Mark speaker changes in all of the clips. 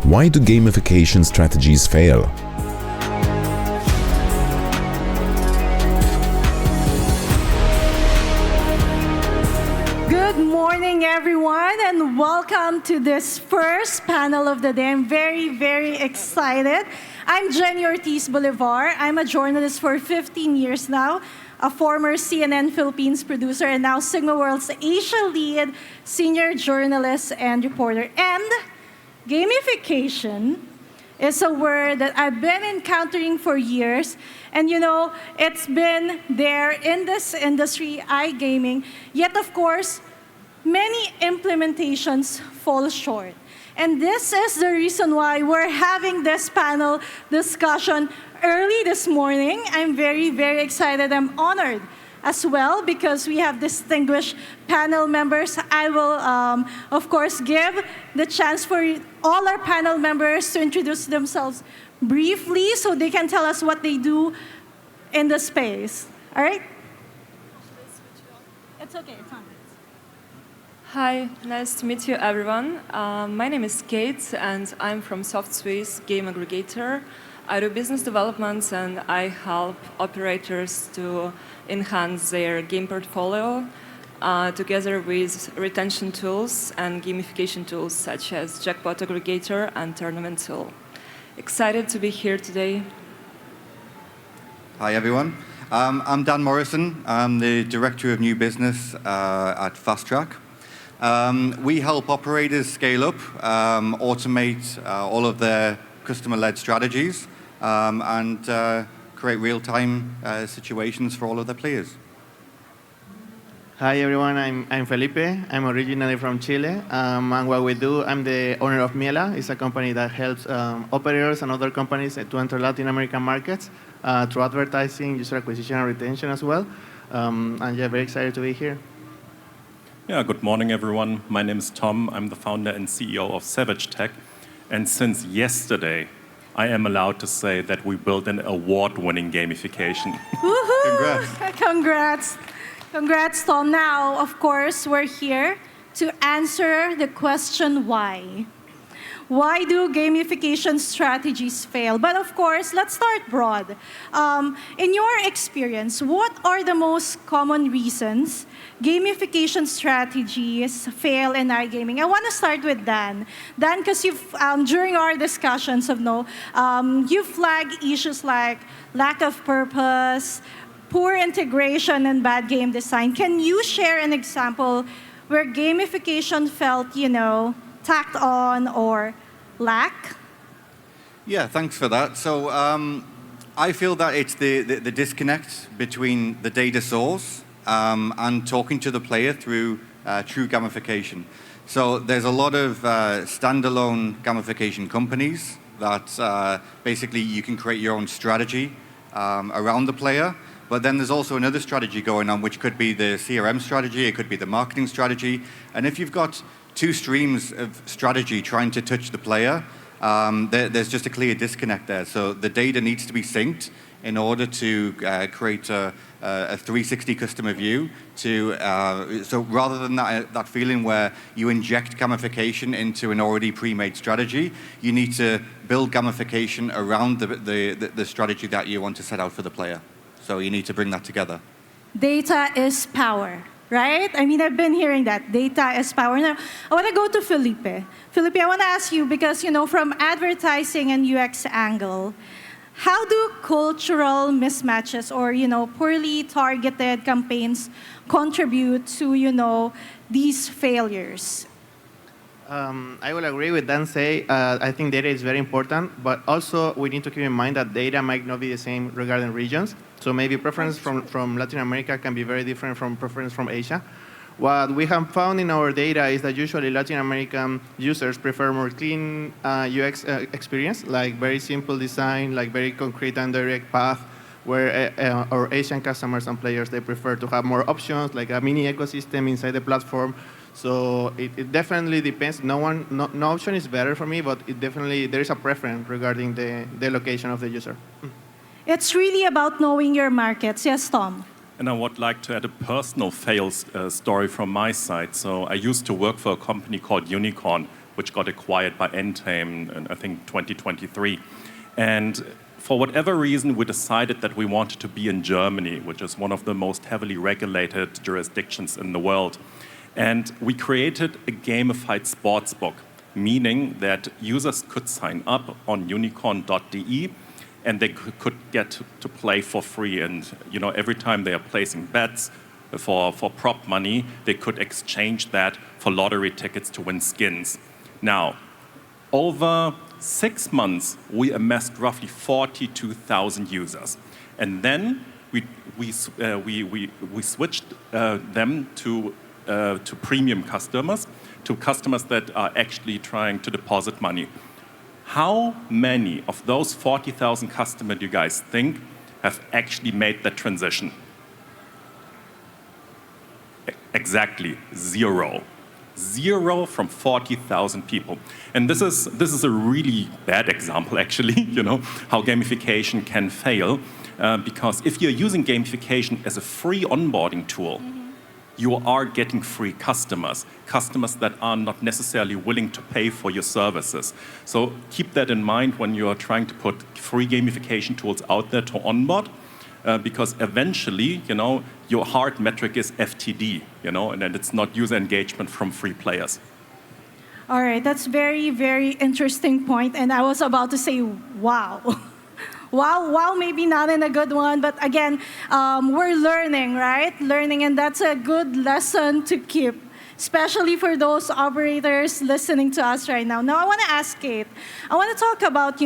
Speaker 1: Why do gamification strategies fail?
Speaker 2: Good morning, everyone, and welcome to this first panel of the day. I'm very, very excited. I'm Jenny Ortiz-Bolivar. I'm a journalist for 15 years now, a former CNN Philippines producer, and now Sigma World's Asia lead, senior journalist and reporter. And gamification is a word that I've been encountering for years. And you know, it's been there in this industry, iGaming. Yet, of course, many implementations fall short. And this is the reason why we're having this panel discussion early this morning. I'm very, very excited. I'm honored as well because we have distinguished panel members. I will, of course, give the chance for all our panel members to introduce themselves briefly so they can tell us what they do in the space. All right? It's okay. It's on.
Speaker 3: Hi, nice to meet you, everyone. My name is Kate, and I'm from SoftSwiss Game Aggregator. I do business development, and I help operators to enhance their game portfolio together with retention tools and gamification tools such as Jackpot Aggregator and Tournament Tool. Excited to be here today.
Speaker 4: Hi, everyone. I'm Dan Morrison. I'm the Director of New Business at FastTrack. We help operators scale up, automate all of their customer-led strategies, and create real-time situations for all of their players.
Speaker 5: Hi everyone, I'm Felipe. I'm originally from Chile, and what we do, I'm the owner of Miela. It's a company that helps operators and other companies to enter Latin American markets through advertising, user acquisition, and retention as well. And yeah, very excited to be here.
Speaker 6: Yeah, good morning, everyone. My name is Tom. I'm the founder and CEO of SavageTech. And since yesterday, I am allowed to say that we built an award-winning gamification.
Speaker 2: Woohoo! Congrats. Congrats, Tom. Now, of course, we're here to answer the question why. Why do gamification strategies fail? But of course, let's start broad. In your experience, what are the most common reasons gamification strategies fail in iGaming? I want to start with Dan. Dan, because you've during our discussions you flagged issues like lack of purpose, poor integration, and bad game design. Can you share an example where gamification felt, tacked on or lack?
Speaker 4: Yeah, thanks for that. So I feel that it's the disconnect between the data source and talking to the player through true gamification. So there's a lot of standalone gamification companies that basically you can create your own strategy around the player. But then there's also another strategy going on, which could be the CRM strategy, it could be the marketing strategy. And if you've got two streams of strategy trying to touch the player, there's just a clear disconnect there. So the data needs to be synced in order to create a 360 customer view. So rather than that feeling where you inject gamification into an already pre-made strategy, you need to build gamification around the strategy that you want to set out for the player. So you need to bring that together.
Speaker 2: Data is power, right? I mean, I've been hearing that. Data is power. Now, I want to go to Felipe. Felipe, I want to ask you, because, from advertising and UX angle, how do cultural mismatches or, poorly targeted campaigns contribute to, these failures?
Speaker 5: I will agree with Dan say, I think data is very important, but also we need to keep in mind that data might not be the same regarding regions. So maybe preference from Latin America can be very different from preference from Asia. What we have found in our data is that usually Latin American users prefer more clean UX experience, like very simple design, like very concrete and direct path, where our Asian customers and players, they prefer to have more options, like a mini ecosystem inside the platform. So it definitely depends. No option is better for me, but it definitely, there is a preference regarding the location of the user.
Speaker 2: It's really about knowing your markets. Yes, Tom?
Speaker 6: And I would like to add a personal fail story from my side. So I used to work for a company called Unicorn, which got acquired by Entame in, I think, 2023. And for whatever reason, we decided that we wanted to be in Germany, which is one of the most heavily regulated jurisdictions in the world. And we created a gamified sportsbook, meaning that users could sign up on unicorn.de and they could get to play for free. And every time they are placing bets for prop money, they could exchange that for lottery tickets to win skins. Now, over 6 months, we amassed roughly 42,000 users. And then we switched them to premium customers, to customers that are actually trying to deposit money. How many of those 40,000 customers do you guys think have actually made that transition? Exactly, 0. 0 from 40,000 people. And this is a really bad example, actually, how gamification can fail. Because if you're using gamification as a free onboarding tool, you are getting free customers that are not necessarily willing to pay for your services. So keep that in mind when you are trying to put free gamification tools out there to onboard, because eventually, your hard metric is FTD, and then it's not user engagement from free players.
Speaker 2: All right, that's very, very interesting point. And I was about to say, wow. Wow, maybe not in a good one, but again, we're learning, right? Learning, and that's a good lesson to keep, especially for those operators listening to us right now. Now, I want to ask Kate, I want to talk about,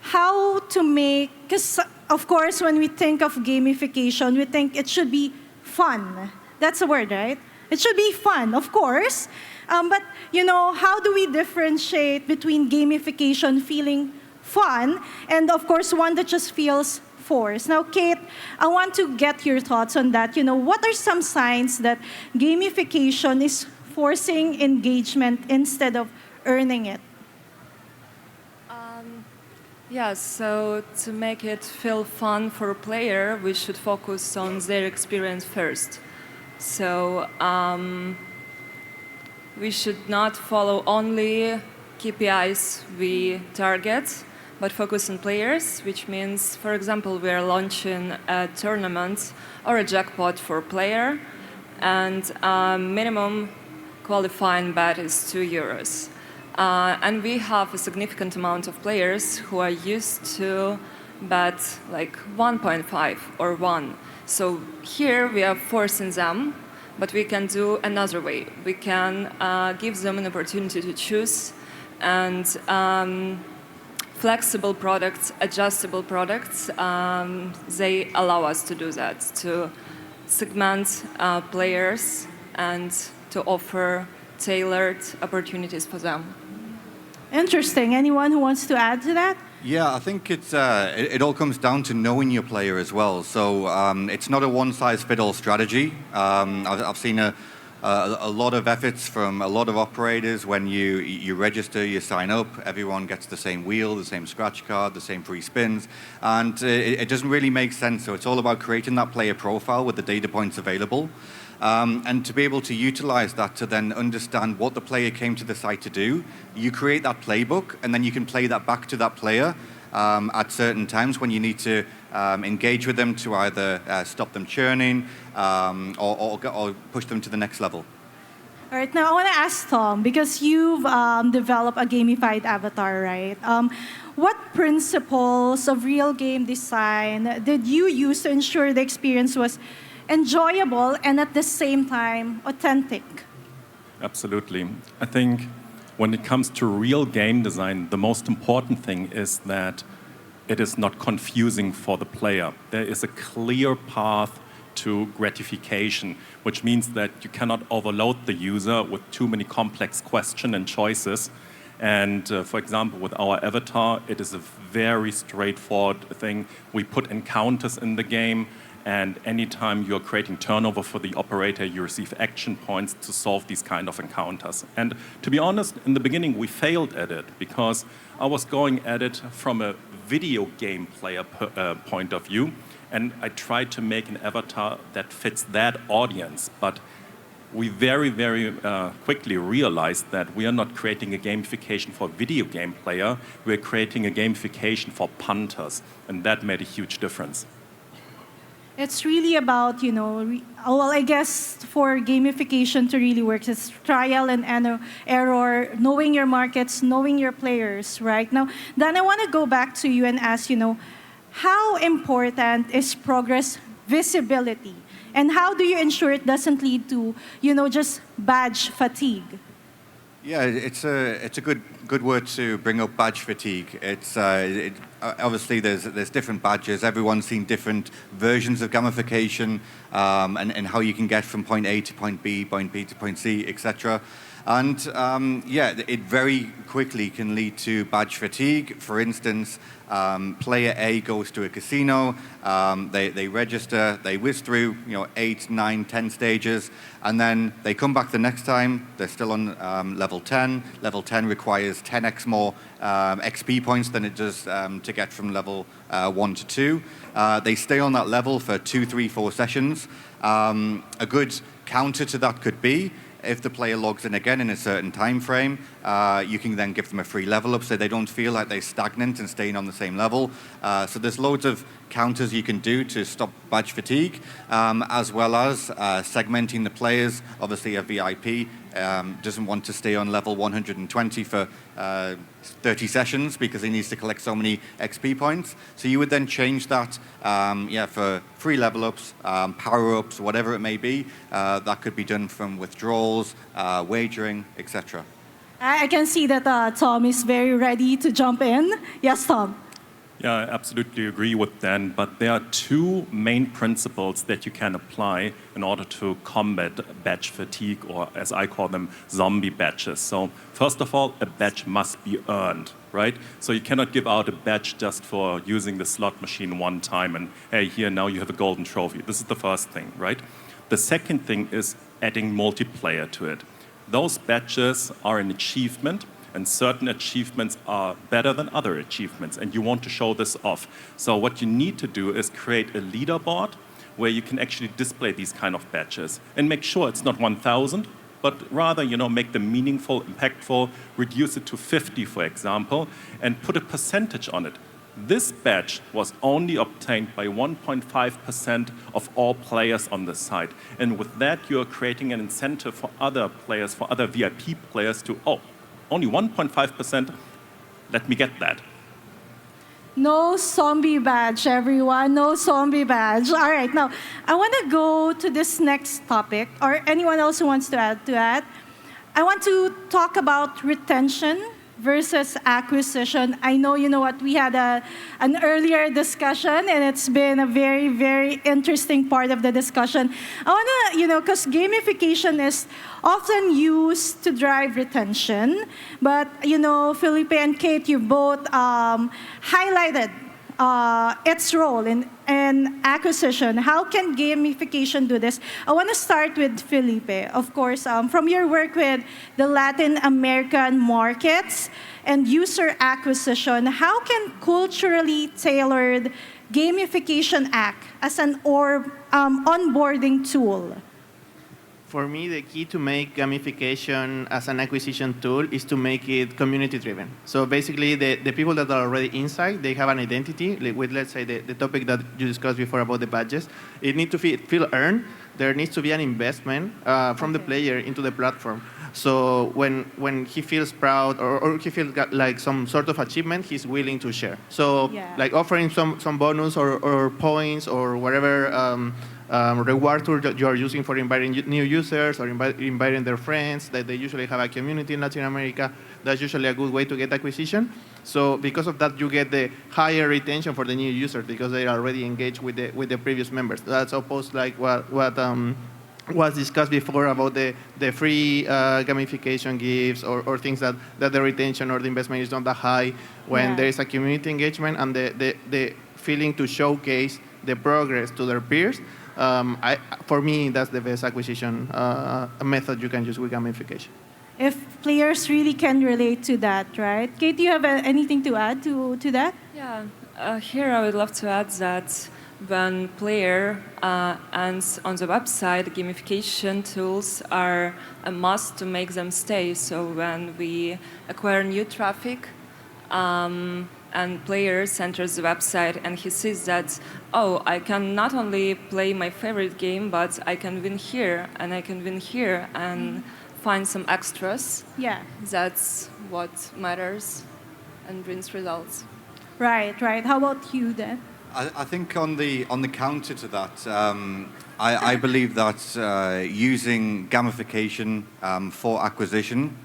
Speaker 2: how to make, because of course, when we think of gamification, we think it should be fun. That's a word, right? It should be fun, of course. But, how do we differentiate between gamification feeling fun and, of course, one that just feels forced? Now, Kate, I want to get your thoughts on that. What are some signs that gamification is forcing engagement instead of earning it?
Speaker 3: Yeah, so to make it feel fun for a player, we should focus on their experience first. So we should not follow only KPIs we target, but focus on players, which means, for example, we are launching a tournament or a jackpot for a player, and minimum qualifying bet is €2. And we have a significant amount of players who are used to bet like 1.5 or 1. So here we are forcing them, but we can do another way. We can give them an opportunity to choose, and flexible products, adjustable products, they allow us to do that, to segment players and to offer tailored opportunities for them.
Speaker 2: Interesting. Anyone who wants to add to that?
Speaker 4: Yeah, I think it all comes down to knowing your player as well. So it's not a one-size-fits-all strategy. I've seen a lot of efforts from a lot of operators. When you register, you sign up, everyone gets the same wheel, the same scratch card, the same free spins, and it doesn't really make sense. So it's all about creating that player profile with the data points available. And to be able to utilize that to then understand what the player came to the site to do, you create that playbook, and then you can play that back to that player at certain times when you need to engage with them to either stop them churning or push them to the next level.
Speaker 2: All right, now I want to ask Tom, because you've developed a gamified avatar, right? What principles of real game design did you use to ensure the experience was enjoyable and at the same time authentic?
Speaker 6: Absolutely. I think when it comes to real game design, the most important thing is that it is not confusing for the player. There is a clear path to gratification, which means that you cannot overload the user with too many complex questions and choices. And for example, with our avatar, it is a very straightforward thing. We put encounters in the game, and anytime you're creating turnover for the operator, you receive action points to solve these kind of encounters. And to be honest, in the beginning, we failed at it because I was going at it from a video game player point of view, and I tried to make an avatar that fits that audience. But we very, very quickly realized that we are not creating a gamification for video game player, we're creating a gamification for punters, and that made a huge difference.
Speaker 2: It's really about, well, I guess for gamification to really work, it's trial and error, knowing your markets, knowing your players, right? Now, Dan, I want to go back to you and ask, how important is progress visibility? And how do you ensure it doesn't lead to, just badge fatigue?
Speaker 4: Yeah, it's a good word to bring up, badge fatigue. Obviously there's different badges. Everyone's seen different versions of gamification and how you can get from point A to point B to point C, etc. And it very quickly can lead to badge fatigue. For instance, player A goes to a casino, they register, they whiz through 8, 9, 10 stages, and then they come back the next time, they're still on level 10. Level 10 requires 10x more XP points than it does to get from level 1 to 2. They stay on that level for 2, 3, 4 sessions. A good counter to that could be, if the player logs in again in a certain time frame, you can then give them a free level up so they don't feel like they're stagnant and staying on the same level. So there's loads of counters you can do to stop badge fatigue, as well as segmenting the players. Obviously, a VIP doesn't want to stay on level 120 for 30 sessions because he needs to collect so many XP points. So you would then change that, for free level ups, power ups, whatever it may be. That could be done from withdrawals, wagering, etc.
Speaker 2: I can see that Tom is very ready to jump in. Yes, Tom.
Speaker 6: Yeah, I absolutely agree with Dan, but there are two main principles that you can apply in order to combat badge fatigue, or as I call them, zombie badges. So first of all, a badge must be earned, right? So you cannot give out a badge just for using the slot machine one time and, hey, here, now you have a golden trophy. This is the first thing, right? The second thing is adding multiplayer to it. Those badges are an achievement, and certain achievements are better than other achievements, and you want to show this off. So what you need to do is create a leaderboard where you can actually display these kind of badges and make sure it's not 1,000, but rather, make them meaningful, impactful, reduce it to 50, for example, and put a percentage on it. This badge was only obtained by 1.5% of all players on the site. And with that, you're creating an incentive for other players, for other VIP players to, only 1.5%, let me get that.
Speaker 2: No zombie badge, everyone. No zombie badge. All right, now, I want to go to this next topic, or anyone else who wants to add to that. I want to talk about retention versus acquisition. I know, we had an earlier discussion, and it's been a very, very interesting part of the discussion. I want to, because gamification is often used to drive retention, but, Felipe and Kate, you both highlighted its role in acquisition. How can gamification do this? I want to start with Felipe. Of course, from your work with the Latin American markets and user acquisition, how can culturally tailored gamification act as an onboarding tool?
Speaker 5: For me, the key to make gamification as an acquisition tool is to make it community-driven. So basically, the people that are already inside, they have an identity. With, let's say, the topic that you discussed before about the badges, it needs to feel earned. There needs to be an investment from the player into the platform. So when he feels proud or he feels like some sort of achievement, he's willing to share. So like offering some bonus or points or whatever reward tool that you are using for inviting new users or inviting their friends, that they usually have a community in Latin America. That's usually a good way to get acquisition. So because of that, you get the higher retention for the new users because they are already engaged with the previous members. That's opposed like what was discussed before about the free gamification gifts or things that the retention or the investment is not that high when there is a community engagement and the feeling to showcase the progress to their peers. For me, that's the best acquisition method you can use with gamification.
Speaker 2: If players really can relate to that, right? Kate, do you have anything to add to that?
Speaker 3: Yeah, here I would love to add that when player and on the website, gamification tools are a must to make them stay. So when we acquire new traffic, and players enters the website and he sees that, oh, I can not only play my favorite game, but I can win here and I can win here and find some extras.
Speaker 2: Yeah.
Speaker 3: That's what matters and brings results.
Speaker 2: Right, right. How about you then?
Speaker 4: I think on the counter to that, I believe that using gamification for acquisition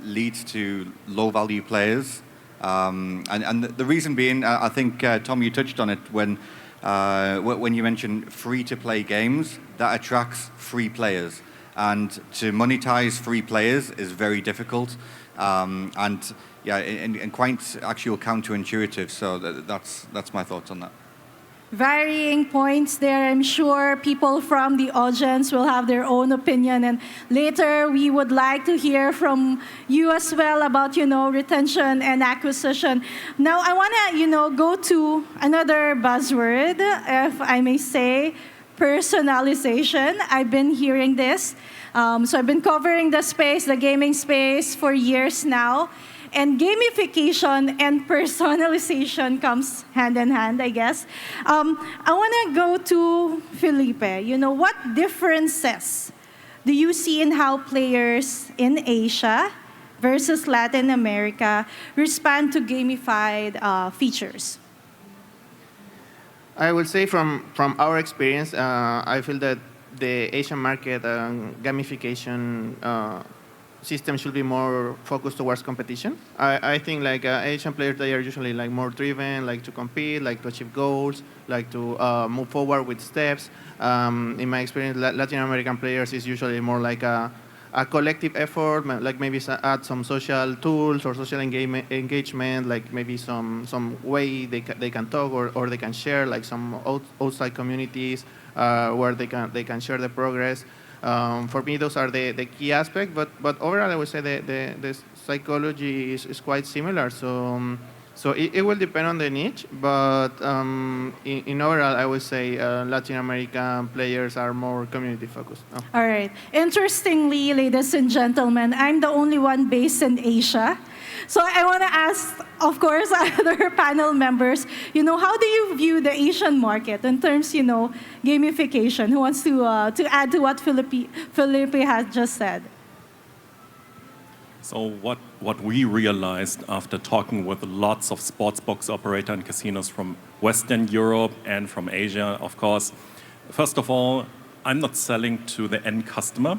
Speaker 4: leads to low-value players. And the reason being, I think, Tom, you touched on it when you mentioned free-to-play games, that attracts free players. And to monetize free players is very difficult. And quite actually counterintuitive. So that's my thoughts on that.
Speaker 2: Varying points there. I'm sure people from the audience will have their own opinion. And later, we would like to hear from you as well about, retention and acquisition. Now, I want to, go to another buzzword, if I may say, personalization. I've been hearing this. So I've been covering the space, the gaming space, for years now. And gamification and personalization comes hand in hand, I guess. I want to go to Felipe. What differences do you see in how players in Asia versus Latin America respond to gamified features?
Speaker 5: I will say from our experience, I feel that the Asian market gamification system should be more focused towards competition. I think Asian players, they are usually more driven, to compete, to achieve goals, to move forward with steps. In my experience, Latin American players is usually more a collective effort, maybe add some social tools or social engagement, maybe some way they can talk or they can share, some outside communities where they can share the progress. For me, those are the key aspects, but overall, I would say the psychology is quite similar. So it will depend on the niche, but in overall, I would say Latin American players are more community focused. Oh.
Speaker 2: All right. Interestingly, ladies and gentlemen, I'm the only one based in Asia. So I want to ask, of course, other panel members, how do you view the Asian market in terms, gamification? Who wants to add to what Felipe has just said?
Speaker 6: So what we realized after talking with lots of sportsbox operator and casinos from Western Europe and from Asia, of course, first of all, I'm not selling to the end customer.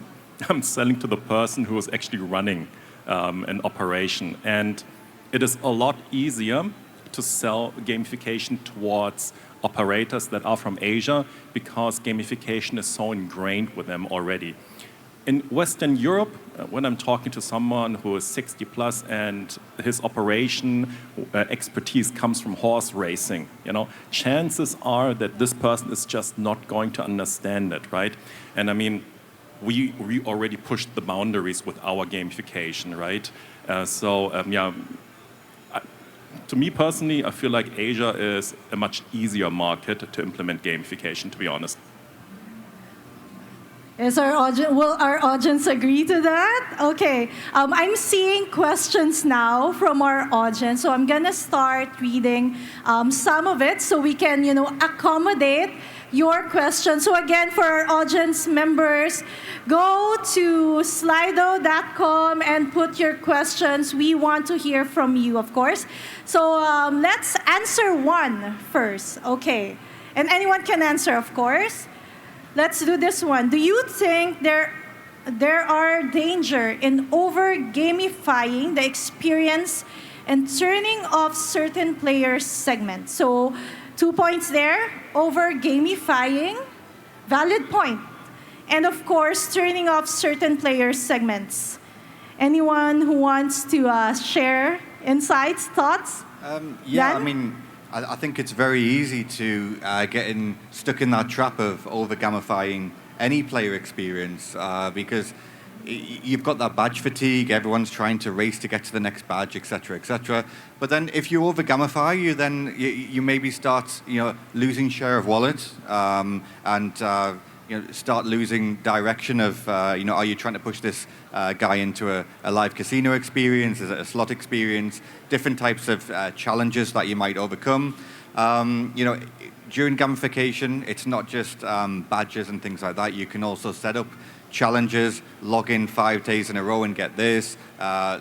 Speaker 6: I'm selling to the person who is actually running an operation. And it is a lot easier to sell gamification towards operators that are from Asia because gamification is so ingrained with them already. In Western Europe, when I'm talking to someone who is 60 plus and his operation expertise comes from horse racing, chances are that this person is just not going to understand it, right? And I mean, we already pushed the boundaries with our gamification, right? To me personally, I feel like Asia is a much easier market to implement gamification, to be honest.
Speaker 2: Will our audience agree to that? Okay. I'm seeing questions now from our audience, so I'm gonna start reading some of it so we can, accommodate your questions. So again, for our audience members, go to slido.com and put your questions. We want to hear from you, of course. So let's answer one first. Okay. And anyone can answer, of course. Let's do this one. Do you think there are danger in over-gamifying the experience and turning off certain players' segments? So 2 points there. Over-gamifying, valid point. And of course, turning off certain players' segments. Anyone who wants to share insights, thoughts?
Speaker 4: Yeah, Dan? I think it's very easy to get stuck in that trap of over-gamifying any player experience because you've got that badge fatigue. Everyone's trying to race to get to the next badge, etc., etc. But then, if you over gamify, you maybe start losing share of wallet and start losing direction of are you trying to push this guy into a live casino experience, is it a slot experience, different types of challenges that you might overcome. During gamification, it's not just badges and things like that. You can also set up challenges, log in 5 days in a row and get this,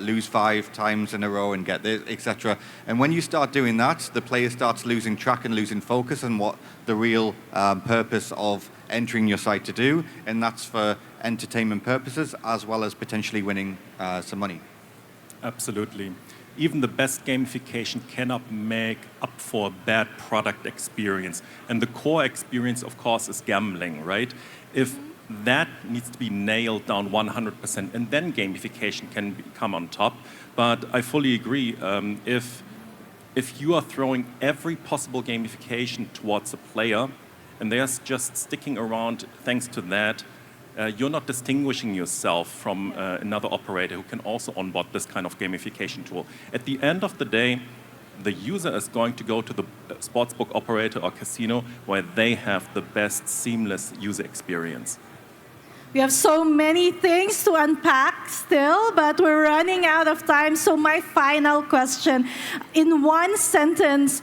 Speaker 4: lose 5 times in a row and get this, etc. And when you start doing that, the player starts losing track and losing focus on what the real purpose of entering your site to do, and that's for entertainment purposes as well as potentially winning some money.
Speaker 6: Absolutely. Even the best gamification cannot make up for a bad product experience. And the core experience, of course, is gambling, right? If that needs to be nailed down 100%, and then gamification can come on top. But I fully agree. If you are throwing every possible gamification towards a player, and they're just sticking around thanks to that, you're not distinguishing yourself from another operator who can also onboard this kind of gamification tool. At the end of the day, the user is going to go to the sportsbook operator or casino where they have the best seamless user experience.
Speaker 2: We have so many things to unpack still, but we're running out of time. So my final question, in one sentence,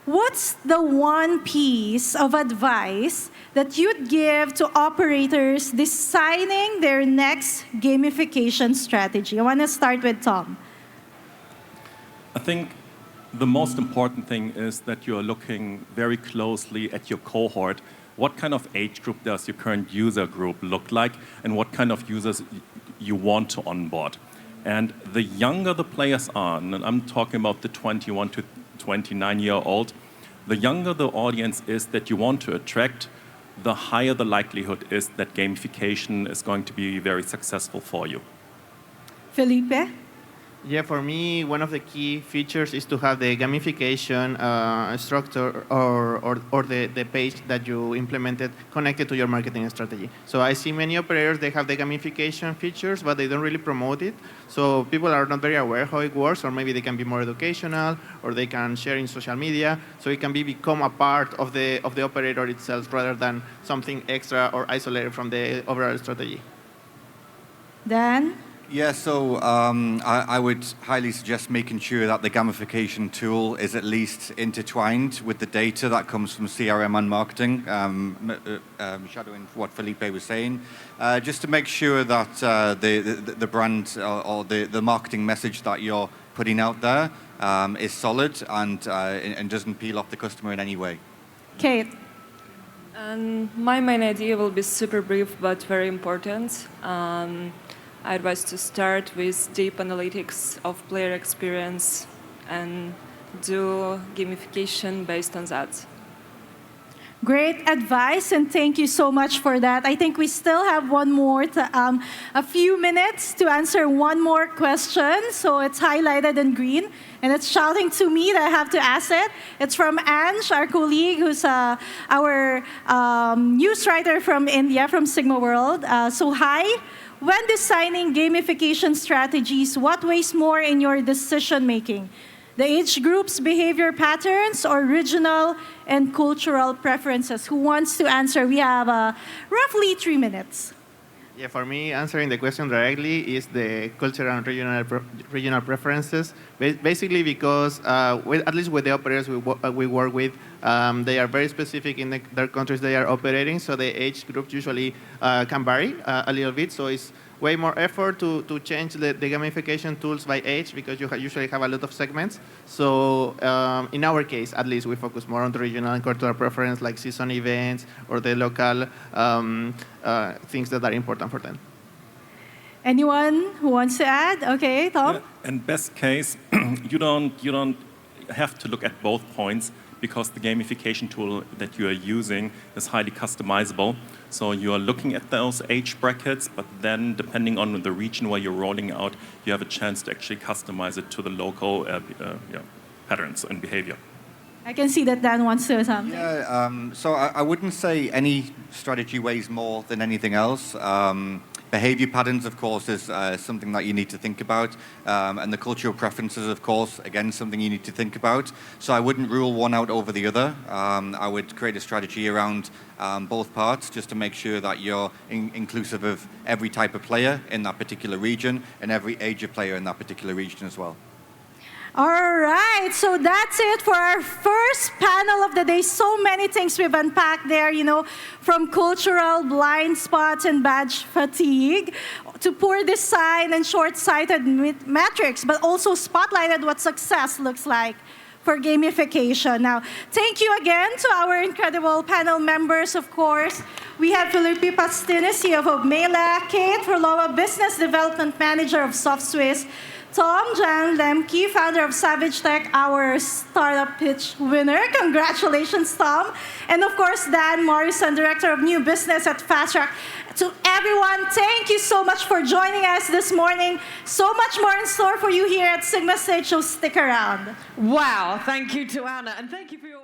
Speaker 2: what's the one piece of advice that you'd give to operators designing their next gamification strategy? I want to start with Tom.
Speaker 6: I think the most important thing is that you're looking very closely at your cohort. What kind of age group does your current user group look like, and what kind of users you want to onboard? And the younger the players are, and I'm talking about the 21 to 29-year-old, the younger the audience is that you want to attract, the higher the likelihood is that gamification is going to be very successful for you.
Speaker 2: Felipe?
Speaker 5: Yeah, for me, one of the key features is to have the gamification structure or the page that you implemented connected to your marketing strategy. So I see many operators, they have the gamification features, but they don't really promote it. So people are not very aware how it works, or maybe they can be more educational, or they can share in social media. So it can become a part of the operator itself rather than something extra or isolated from the overall strategy.
Speaker 2: Dan?
Speaker 4: Yeah, so I would highly suggest making sure that the gamification tool is at least intertwined with the data that comes from CRM and marketing, shadowing what Felipe was saying, just to make sure that the brand or the marketing message that you're putting out there is solid and doesn't peel off the customer in any way.
Speaker 2: Kate?
Speaker 3: And my main idea will be super brief but very important. I advise to start with deep analytics of player experience and do gamification based on that.
Speaker 2: Great advice, and thank you so much for that. I think we still have a few minutes to answer one more question. So it's highlighted in green, and it's shouting to me that I have to ask it. It's from Ange, our colleague, who's our news writer from India, from Sigma World. So hi. When designing gamification strategies, what weighs more in your decision-making? The age groups, behavior patterns, or regional and cultural preferences? Who wants to answer? We have roughly 3 minutes.
Speaker 5: Yeah, for me, answering the question directly is the cultural and regional preferences. Basically because, at least with the operators we work with, they are very specific in their countries they are operating, so the age groups usually can vary a little bit. So it's way more effort to change the gamification tools by age because you usually have a lot of segments. So in our case, at least, we focus more on the regional and cultural preference, like season events or the local things that are important for them.
Speaker 2: Anyone who wants to add? Okay, Tom?
Speaker 6: Yeah, in best case, you don't have to look at both points because the gamification tool that you are using is highly customizable. So you are looking at those age brackets, but then depending on the region where you're rolling out, you have a chance to actually customize it to the local patterns and behavior.
Speaker 2: I can see that Dan wants to something.
Speaker 4: Yeah, so I wouldn't say any strategy weighs more than anything else. Behavior patterns, of course, is something that you need to think about. And the cultural preferences, of course, again, something you need to think about. So I wouldn't rule one out over the other. I would create a strategy around both parts just to make sure that you're inclusive of every type of player in that particular region and every age of player in that particular region as well.
Speaker 2: All right, so that's it for our first panel of the day. So many things we've unpacked there, from cultural blind spots and badge fatigue to poor design and short-sighted metrics, but also spotlighted what success looks like for gamification. Now, thank you again to our incredible panel members, of course. We have Felipe Pastenes, CEO of Miela, Kate Frolova, Business Development Manager of SoftSwiss, Tom Jang Lemke, founder of SavageTech, our startup pitch winner. Congratulations, Tom. And of course, Dan Morrison, Director of New Business at FastTrack. To everyone, thank you so much for joining us this morning. So much more in store for you here at Sigma Stage, so stick around.
Speaker 7: Wow, thank you to Anna, and thank you for your